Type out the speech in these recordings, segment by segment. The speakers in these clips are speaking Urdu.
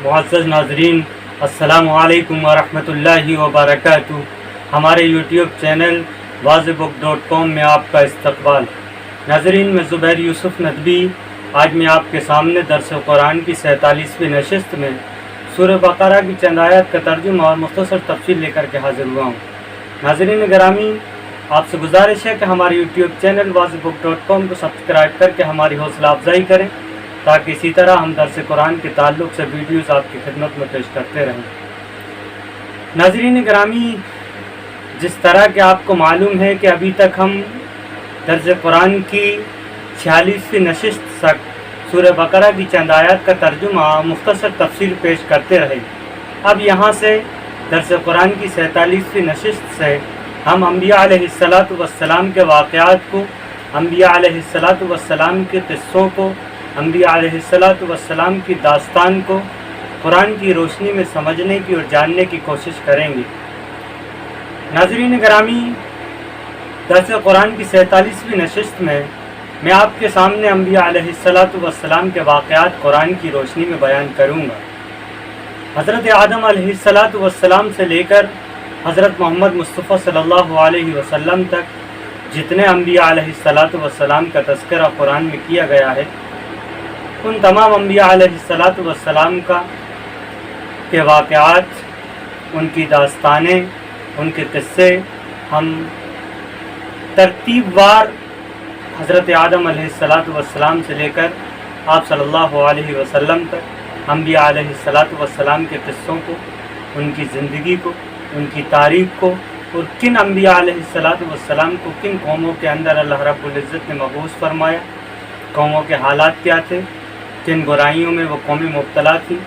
معزز ناظرین، السلام علیکم ورحمۃ اللہ وبرکاتہ۔ ہمارے یوٹیوب چینل واضحbook.com میں آپ کا استقبال۔ ناظرین، میں زبیر یوسف ندوی آج میں آپ کے سامنے درس قرآن کی 47ویں نشست میں سورہ بقرہ کی چند آیات کا ترجمہ اور مختصر تفصیل لے کر کے حاضر ہوا ہوں۔ ناظرین گرامی، آپ سے گزارش ہے کہ ہمارے یوٹیوب چینل واضحbook.com کو سبسکرائب کر کے ہماری حوصلہ افزائی کریں، تاکہ اسی طرح ہم درس قرآن کے تعلق سے ویڈیوز آپ کی خدمت میں پیش کرتے رہیں۔ ناظرین گرامی، جس طرح کہ آپ کو معلوم ہے کہ ابھی تک ہم درس قرآن کی 46ویں نشست تک سورہ بقرہ کی چند آیات کا ترجمہ مختصر تفصیل پیش کرتے رہے۔ اب یہاں سے درس قرآن کی 47ویں نشست سے ہم انبیاء علیہ السلام کے واقعات کو، انبیاء علیہ السلام کے قصوں کو، انبیاء علیہ السلام کی داستان کو قرآن کی روشنی میں سمجھنے کی اور جاننے کی کوشش کریں گے۔ ناظرین گرامی، درس قرآن کی 47ویں نشست میں آپ کے سامنے انبیاء علیہ السلام کے واقعات قرآن کی روشنی میں بیان کروں گا۔ حضرت آدم علیہ السلام سے لے کر حضرت محمد مصطفیٰ صلی اللہ علیہ وسلم تک جتنے انبیاء علیہ السلام کا تذکرہ قرآن میں کیا گیا ہے، ان تمام انبیاء علیہ السلام کے واقعات، ان کی داستانیں، ان کے قصے ہم ترتیب وار حضرت آدم علیہ السلام سے لے کر آپ صلی اللہ علیہ وسلم تک انبیاء علیہ السلام کے قصوں کو، ان کی زندگی کو، ان کی تاریخ کو، اور کن انبیاء علیہ السلام کو کن قوموں کے اندر اللہ رب العزت نے مبعوث فرمایا، قوموں کے حالات کیا تھے، کن برائیوں میں وہ قومیں مبتلا تھیں،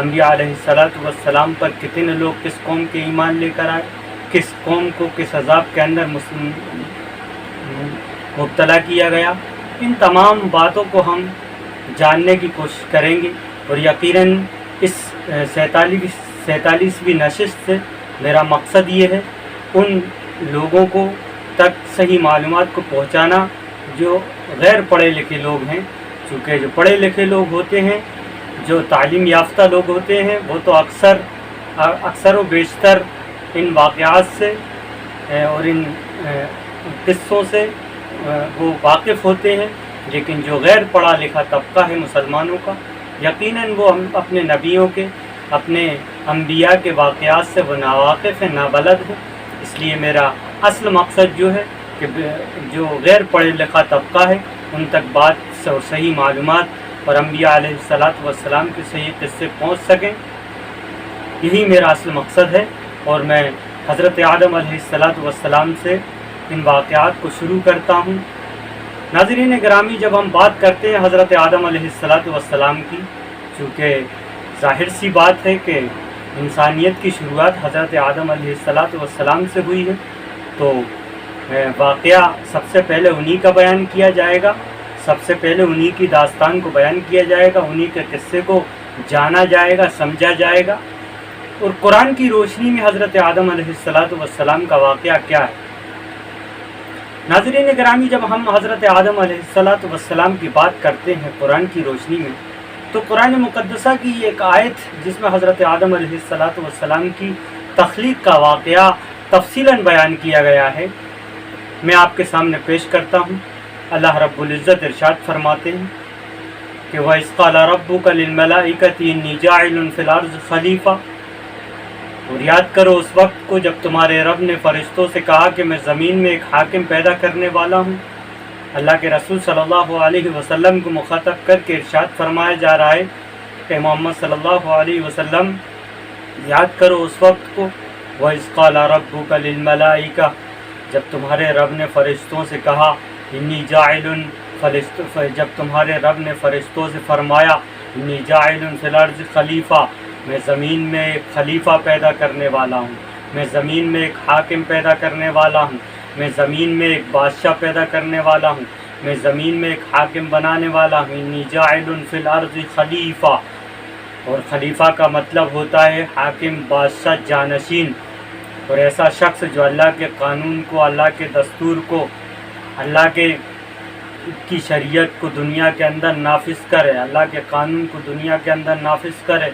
انبیاء علیہ السلام پر کتنے لوگ کس قوم کے ایمان لے کر آئے، کس قوم کو کس عذاب کے اندر مبتلا کیا گیا۔ ان تمام باتوں کو ہم جاننے کی کوشش کریں گے، اور یقیناً اس 47ویں نشست سے میرا مقصد یہ ہے ان لوگوں کو تک صحیح معلومات کو پہنچانا جو غیر پڑھے لکھے لوگ ہیں، چونکہ جو پڑھے لکھے لوگ ہوتے ہیں، جو تعلیم یافتہ لوگ ہوتے ہیں، وہ تو اکثر و بیشتر ان واقعات سے اور ان قصوں سے وہ واقف ہوتے ہیں، لیکن جو غیر پڑھا لکھا طبقہ ہے مسلمانوں کا، یقیناً وہ اپنے نبیوں کے، اپنے انبیاء کے واقعات سے وہ ناواقف ہیں، نابلد ہیں۔ اس لیے میرا اصل مقصد جو ہے کہ جو غیر پڑھے لکھا طبقہ ہے ان تک بات اور صحیح معلومات اور انبیاء علیہ السلام کے صحیح قصے پہنچ سکیں، یہی میرا اصل مقصد ہے۔ اور میں حضرت آدم علیہ السلام سے ان واقعات کو شروع کرتا ہوں۔ ناظرین گرامی، جب ہم بات کرتے ہیں حضرت آدم علیہ السلام کی، چونکہ ظاہر سی بات ہے کہ انسانیت کی شروعات حضرت آدم علیہ السلام سے ہوئی ہے، تو واقعہ سب سے پہلے انہی کا بیان کیا جائے گا، سب سے پہلے انہی کی داستان کو بیان کیا جائے گا، انہی کے قصے کو جانا جائے گا، سمجھا جائے گا، اور قرآن کی روشنی میں حضرت آدم علیہ السلام کا واقعہ کیا ہے۔ ناظرین گرامی، جب ہم حضرت آدم علیہ السلام کی بات کرتے ہیں قرآن کی روشنی میں، تو قرآن مقدسہ کی ایک آیت جس میں حضرت آدم علیہ السلام کی تخلیق کا واقعہ تفصیلاً بیان کیا گیا ہے، میں آپ کے سامنے پیش کرتا ہوں۔ اللہ رب العزت ارشاد فرماتے ہیں کہ وَإِذْ قَالَ رَبُّكَ لِلْمَلَائِكَةِ إِنِّي جَاعِلٌ فِي الْأَرْضِ خَلِيفَةً، اور یاد کرو اس وقت کو جب تمہارے رب نے فرشتوں سے کہا کہ میں زمین میں ایک حاکم پیدا کرنے والا ہوں۔ اللہ کے رسول صلی اللہ علیہ وسلم کو مخاطب کر کے ارشاد فرمایا جا رہا ہے کہ محمد صلی اللہ علیہ وسلم یاد کرو اس وقت کو، وَإِذْ قَالَ رَبُّكَ لِلْمَلَائِكَةِ، جب تمہارے رب نے فرشتوں سے کہا، انی جاعل، جب تمہارے رب نے فرشتوں سے فرمایا انی جاعل فی الارض خلیفہ، میں زمین میں ایک خلیفہ پیدا کرنے والا ہوں، میں زمین میں ایک حاکم پیدا کرنے والا ہوں، میں زمین میں ایک بادشاہ پیدا کرنے والا ہوں، میں زمین میں ایک حاکم بنانے والا ہوں۔ انی جاعل فی الارض خلیفہ، اور خلیفہ کا مطلب ہوتا ہے حاکم، بادشاہ، جانشین، اور ایسا شخص جو اللہ کے قانون کو، اللہ کے دستور کو، اللہ کی شریعت کو دنیا کے اندر نافذ کرے، اللہ کے قانون کو دنیا کے اندر نافذ کرے،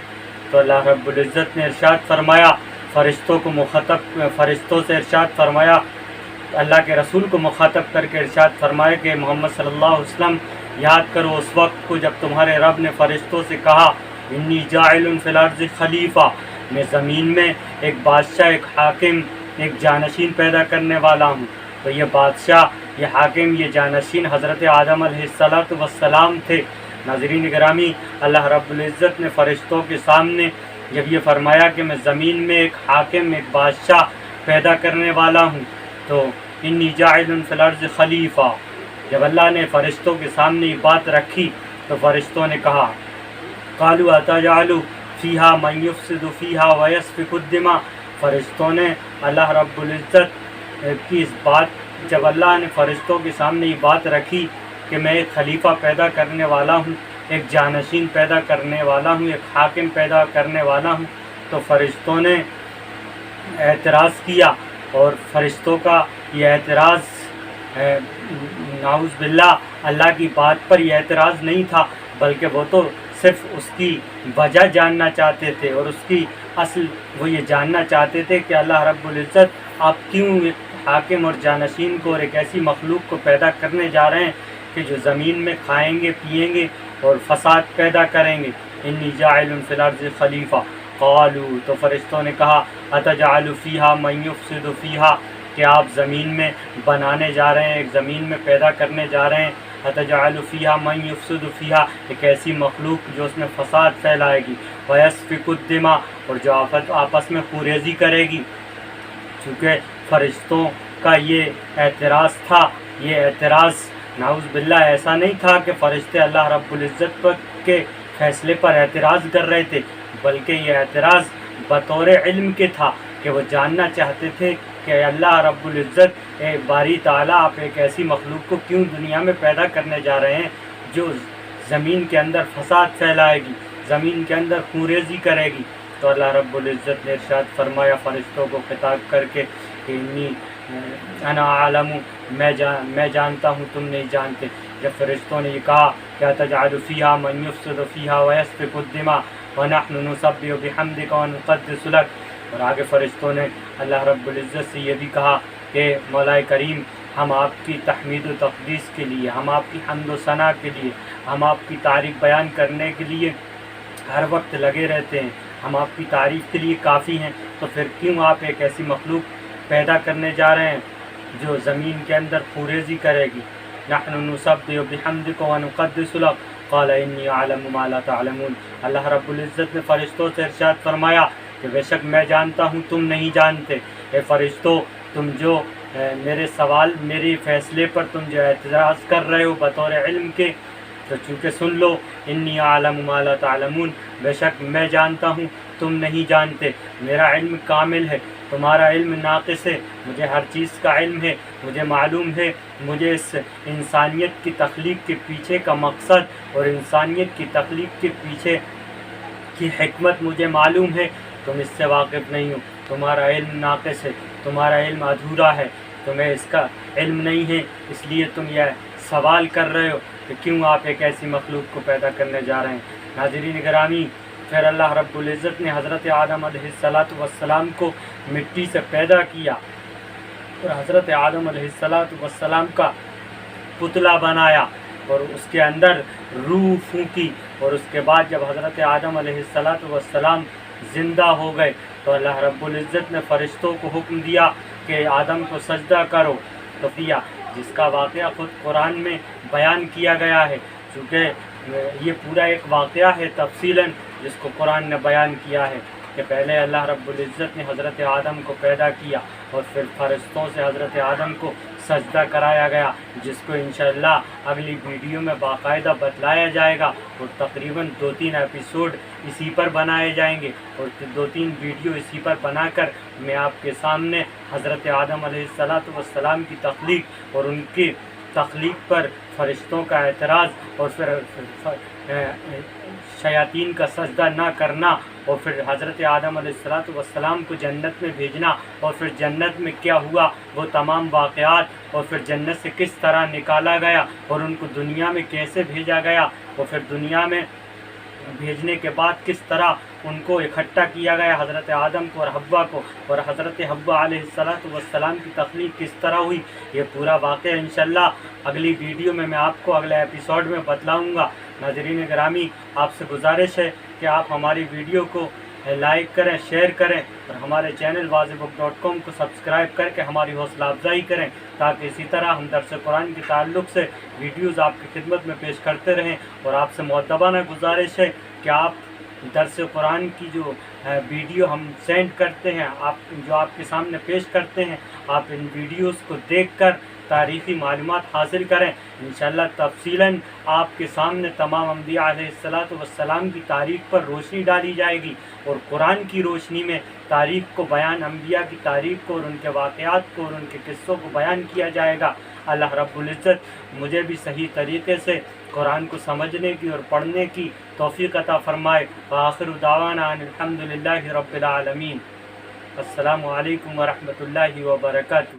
تو اللہ رب العزت نے ارشاد فرمایا، فرشتوں سے ارشاد فرمایا، اللہ کے رسول کو مخاطب کر کے ارشاد فرمایا کہ محمد صلی اللہ علیہ وسلم یاد کرو اس وقت کو جب تمہارے رب نے فرشتوں سے کہا انی جاعل فی الارض خلیفہ، میں زمین میں ایک بادشاہ، ایک حاکم، ایک جانشین پیدا کرنے والا ہوں۔ تو یہ بادشاہ، یہ حاکم، یہ جانشین حضرت آدم علیہ السلام تھے۔ ناظرین گرامی، اللہ رب العزت نے فرشتوں کے سامنے جب یہ فرمایا کہ میں زمین میں ایک حاکم، ایک بادشاہ پیدا کرنے والا ہوں، تو انی جاعل فی الارض خلیفہ، جب اللہ نے فرشتوں کے سامنے یہ بات رکھی تو فرشتوں نے کہا قالوا اتجعل فیہا من یفسد فیہا ویسفک الدماء، فرشتوں نے اللہ رب العزت کی اس بات، جب اللہ نے فرشتوں کے سامنے یہ بات رکھی کہ میں ایک خلیفہ پیدا کرنے والا ہوں، ایک جانشین پیدا کرنے والا ہوں، ایک حاکم پیدا کرنے والا ہوں، تو فرشتوں نے اعتراض کیا۔ اور فرشتوں کا یہ اعتراض نعوذ باللہ اللہ کی بات پر یہ اعتراض نہیں تھا، بلکہ وہ تو صرف اس کی وجہ جاننا چاہتے تھے، اور اس کی اصل وہ یہ جاننا چاہتے تھے کہ اللہ رب العزت آپ کیوں ایک حاکم اور جانشین کو اور ایک ایسی مخلوق کو پیدا کرنے جا رہے ہیں کہ جو زمین میں کھائیں گے، پیئیں گے اور فساد پیدا کریں گے۔ انی جاعل فی الارض خلیفہ، قالوا، تو فرشتوں نے کہا اتجعل فیہا من یفسد فیہا، کہ آپ زمین میں بنانے جا رہے ہیں، ایک زمین میں پیدا کرنے جا رہے ہیں، اتجعل فیہا من یفسد فیہا، ایک ایسی مخلوق جو اس میں فساد پھیلائے گی، ویسفک الدماء، اور جو آپس میں خوریزی کرے گی۔ چونکہ فرشتوں کا یہ اعتراض تھا، یہ اعتراض نعوذ باللہ ایسا نہیں تھا کہ فرشتے اللہ رب العزت کے فیصلے پر اعتراض کر رہے تھے، بلکہ یہ اعتراض بطور علم کے تھا کہ وہ جاننا چاہتے تھے کہ اللہ رب العزت باری تعالیٰ آپ ایک ایسی مخلوق کو کیوں دنیا میں پیدا کرنے جا رہے ہیں جو زمین کے اندر فساد پھیلائے گی، زمین کے اندر خوریزی کرے گی۔ تو اللہ رب العزت نے ارشاد فرمایا فرشتوں کو خطاب کر کے کہ انا عالم، میں جانتا ہوں تم نہیں جانتے۔ جب فرشتوں نے یہ کہا کہ اتجعل فیہا من یفسد فیہا ویسفک الدماء ونحن نسبح بحمدک ونقدس لک، اور آگے فرشتوں نے اللہ رب العزت سے یہ بھی کہا کہ مولا کریم، ہم آپ کی تحمید و تقدیس کے لیے، ہم آپ کی حمد و ثنا کے لیے، ہم آپ کی تعریف بیان کرنے کے لیے ہر وقت لگے رہتے ہیں، ہم آپ کی تعریف کے لیے کافی ہیں، تو پھر کیوں آپ ایک ایسی مخلوق پیدا کرنے جا رہے ہیں جو زمین کے اندر خوریزی کرے گی۔ نحن نسبح بحمدک ونقدس لک قال انی اعلم ما لا تعلمون، اللہ رب العزت نے فرشتوں سے ارشاد فرمایا کہ بے شک میں جانتا ہوں تم نہیں جانتے۔ اے فرشتوں، تم جو میرے فیصلے پر تم جو اعتراض کر رہے ہو بطور علم کے، تو چونکہ سن لو، انی اعلم ما لا تعلمون، بے شک میں جانتا ہوں تم نہیں جانتے، میرا علم کامل ہے، تمہارا علم ناقص ہے، مجھے ہر چیز کا علم ہے، مجھے معلوم ہے، مجھے اس انسانیت کی تخلیق کے پیچھے کا مقصد اور انسانیت کی تخلیق کے پیچھے کی حکمت مجھے معلوم ہے، تم اس سے واقف نہیں ہو، تمہارا علم ناقص ہے، تمہارا علم ادھورا ہے، تمہیں اس کا علم نہیں ہے، اس لیے تم یہ سوال کر رہے ہو کہ کیوں آپ ایک ایسی مخلوق کو پیدا کرنے جا رہے ہیں۔ ناظرین گرامی، پھر اللہ رب العزت نے حضرت آدم علیہ السلام کو مٹی سے پیدا کیا اور حضرت آدم علیہ السلام کا پتلا بنایا اور اس کے اندر روح پھونکی، اور اس کے بعد جب حضرت آدم علیہ السلام زندہ ہو گئے تو اللہ رب العزت نے فرشتوں کو حکم دیا کہ آدم کو سجدہ کرو، تو کیا، جس کا واقعہ خود قرآن میں بیان کیا گیا ہے، چونکہ یہ پورا ایک واقعہ ہے تفصیلاً جس کو قرآن نے بیان کیا ہے کہ پہلے اللہ رب العزت نے حضرت آدم کو پیدا کیا اور پھر فرشتوں سے حضرت آدم کو سجدہ کرایا گیا، جس کو انشاءاللہ اگلی ویڈیو میں باقاعدہ بتلایا جائے گا، اور تقریباً 2-3 ایپیسوڈ اسی پر بنائے جائیں گے اور 2-3 ویڈیو اسی پر بنا کر میں آپ کے سامنے حضرت آدم علیہ السلام کی تخلیق اور ان کی تخلیق پر فرشتوں کا اعتراض اور پھر شیاطین کا سجدہ نہ کرنا اور پھر حضرت آدم علیہ السلام کو جنت میں بھیجنا اور پھر جنت میں کیا ہوا وہ تمام واقعات، اور پھر جنت سے کس طرح نکالا گیا اور ان کو دنیا میں کیسے بھیجا گیا، اور پھر دنیا میں بھیجنے کے بعد کس طرح ان کو اکٹھا کیا گیا، حضرت آدم کو اور حوا کو، اور حضرت حوا علیہ السلام کی تخلیق کس طرح ہوئی، یہ پورا واقعہ انشاءاللہ اگلی ویڈیو میں آپ کو اگلے ایپیسوڈ میں بتلاؤں گا۔ ناظرین گرامی، آپ سے گزارش ہے کہ آپ ہماری ویڈیو کو لائک کریں، شیئر کریں، اور ہمارے چینل wazbook.com کو سبسکرائب کر کے ہماری حوصلہ افزائی کریں، تاکہ اسی طرح ہم درس قرآن کے تعلق سے ویڈیوز آپ کی خدمت میں پیش کرتے رہیں۔ اور آپ سے مؤدبانہ گزارش ہے کہ آپ درس قرآن کی جو ویڈیو ہم سینڈ کرتے ہیں، جو آپ کے سامنے پیش کرتے ہیں، آپ ان ویڈیوز کو دیکھ کر تاریخی معلومات حاصل کریں۔ انشاءاللہ تفصیلاً آپ کے سامنے تمام انبیاء علیہ السلام کی تاریخ پر روشنی ڈالی جائے گی، اور قرآن کی روشنی میں تاریخ کو بیان، انبیاء کی تاریخ کو اور ان کے واقعات کو اور ان کے قصوں کو بیان کیا جائے گا۔ اللہ رب العزت مجھے بھی صحیح طریقے سے قرآن کو سمجھنے کی اور پڑھنے کی توفیق عطا فرمائے۔ وآخر دعوانا ان الحمدللہ رب العالمین۔ السلام علیکم ورحمۃ اللہ وبرکاتہ۔